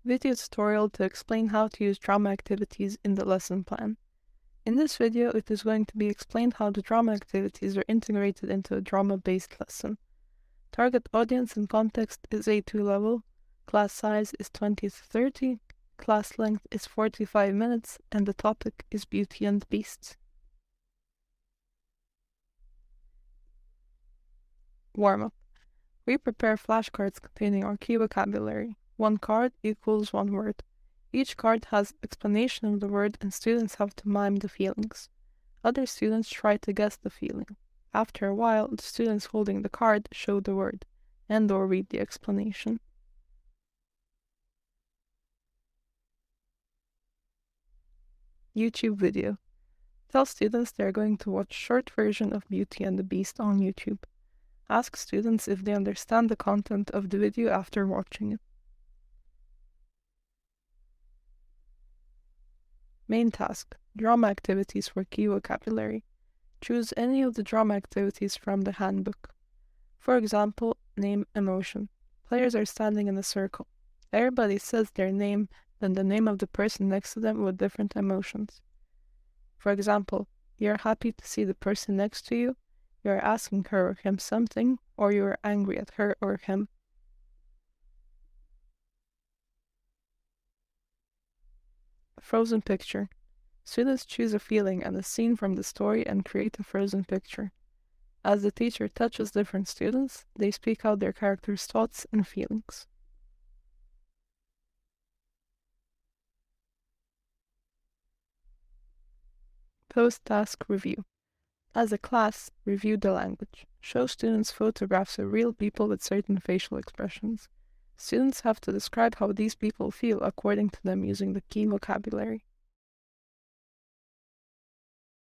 video tutorial to explain how to use drama activities in the lesson plan. In this video, it is going to be explained how the drama activities are integrated into a drama-based lesson. Target audience and context is A2 level, class size is 20 to 30, class length is 45 minutes, and the topic is Beauty and Beasts. Warm-up. We prepare flashcards containing our key vocabulary. One card equals one word. Each card has explanation of the word and students have to mime the feelings. Other students try to guess the feeling. After a while, the students holding the card show the word and/or read the explanation. YouTube video. Tell students they are going to watch short version of Beauty and the Beast on YouTube. Ask students if they understand the content of the video after watching it. Main task: drama activities for key vocabulary. Choose any of the drama activities from the handbook. For example, name emotion. Players are standing in a circle. Everybody says their name, then the name of the person next to them with different emotions. For example, you're happy to see the person next to you, you're asking her or him something, or you're angry at her or him. Frozen picture. Students choose a feeling and a scene from the story and create a frozen picture. As the teacher touches different students, they speak out their characters' thoughts and feelings. Post-task review. As a class, review the language. Show students photographs of real people with certain facial expressions. Students have to describe how these people feel according to them using the key vocabulary.